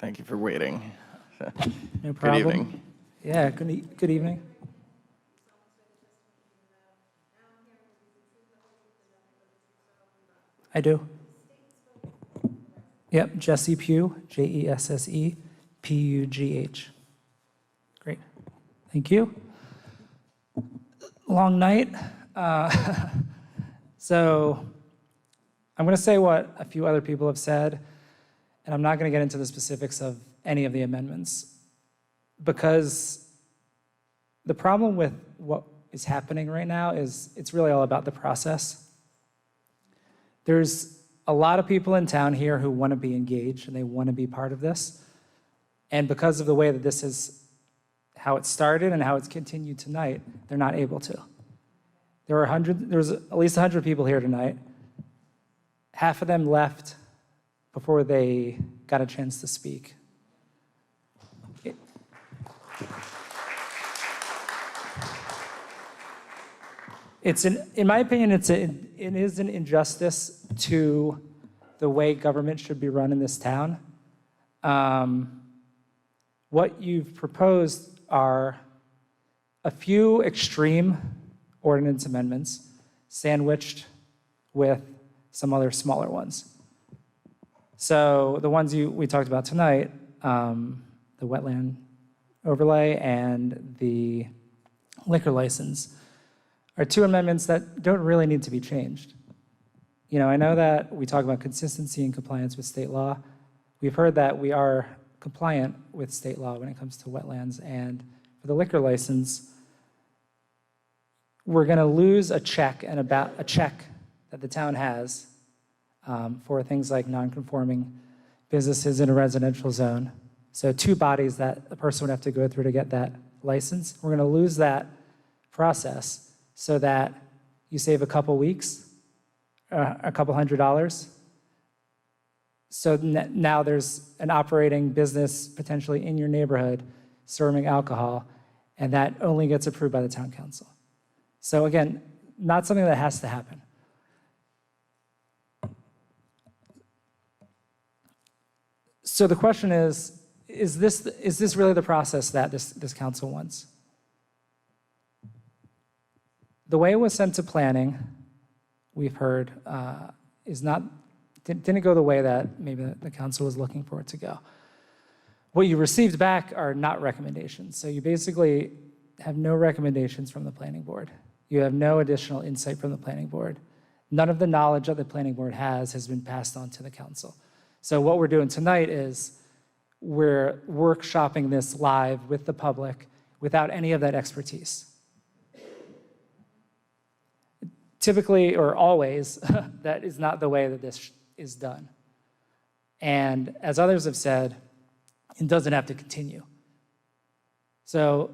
Thank you for waiting. No problem. Good evening. Yeah, good evening. I do. Yep, Jesse Pugh, Jesse Pugh. Great, thank you. Long night. So I'm going to say what a few other people have said, and I'm not going to get into the specifics of any of the amendments, because the problem with what is happening right now is it's really all about the process. There's a lot of people in town here who want to be engaged and they want to be part of this. And because of the way that this is how it started and how it's continued tonight, they're not able to. There was at least 100 people here tonight. Half of them left before they got a chance to speak. In my opinion, it is an injustice to the way government should be run in this town. What you've proposed are a few extreme ordinance amendments sandwiched with some other smaller ones. So the ones we talked about tonight, the wetland overlay and the liquor license, are two amendments that don't really need to be changed. You know, I know that we talk about consistency and compliance with state law. We've heard that we are compliant with state law when it comes to wetlands, and for the liquor license, we're going to lose a check that the town has for things like non-conforming businesses in a residential zone. So 2 bodies that a person would have to go through to get that license. We're going to lose that process so that you save a couple weeks, a couple $100. So now there's an operating business potentially in your neighborhood serving alcohol, and that only gets approved by the town council. So again, not something that has to happen. So the question is this really the process that this council wants? The way it was sent to planning, we've heard, didn't go the way that maybe the council was looking for it to go. What you received back are not recommendations. So you basically have no recommendations from the planning board. You have no additional insight from the planning board. None of the knowledge that the planning board has been passed on to the council. So what we're doing tonight is we're workshopping this live with the public without any of that expertise. Typically, or always, that is not the way that this is done. And as others have said, it doesn't have to continue. So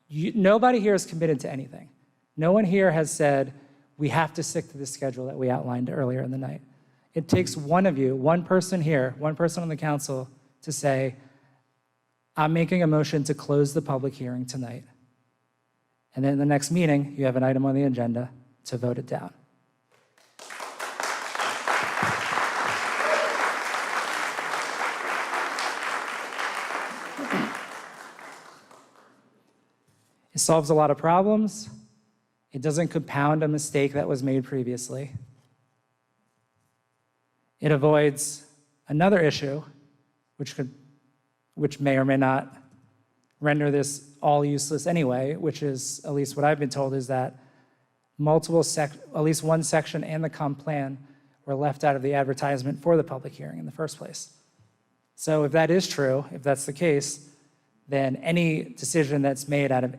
nobody here is committed to anything. No one here has said, we have to stick to the schedule that we outlined earlier in the night. It takes one of you, one person here, one person on the council, to say, I'm making a motion to close the public hearing tonight. And then in the next meeting, you have an item on the agenda to vote it down. It solves a lot of problems. It doesn't compound a mistake that was made previously. It avoids another issue, which may or may not render this all useless anyway, which is, at least what I've been told, is that at least one section and the comp plan were left out of the advertisement for the public hearing in the first place. So if that is true, if that's the case, then any decision that's made out of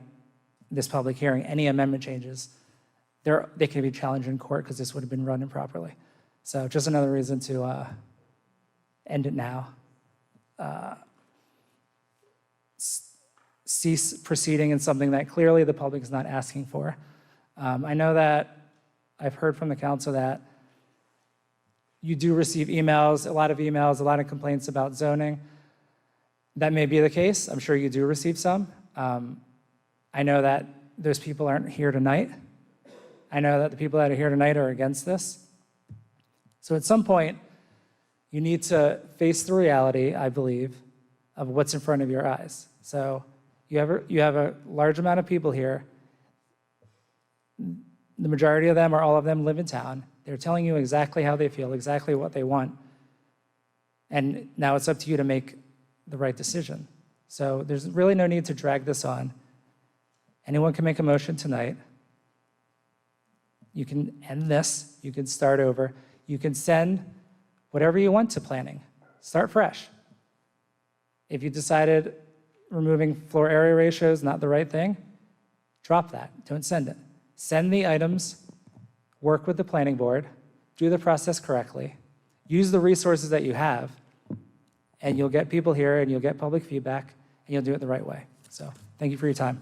this public hearing, any amendment changes, they can be challenged in court because this would have been run improperly. So just another reason to end it now. Cease proceeding in something that clearly the public is not asking for. I know that I've heard from the council that you do receive emails, a lot of complaints about zoning. That may be the case. I'm sure you do receive some. I know that those people aren't here tonight. I know that the people that are here tonight are against this. So at some point, you need to face the reality, I believe, of what's in front of your eyes. So you have a large amount of people here. The majority of them or all of them live in town. They're telling you exactly how they feel, exactly what they want. And now it's up to you to make the right decision. So there's really no need to drag this on. Anyone can make a motion tonight. You can end this. You can start over. You can send whatever you want to planning. Start fresh. If you decided removing floor area ratio is not the right thing, drop that. Don't send it. Send the items, work with the planning board, do the process correctly, use the resources that you have, and you'll get people here and you'll get public feedback and you'll do it the right way. So thank you for your time.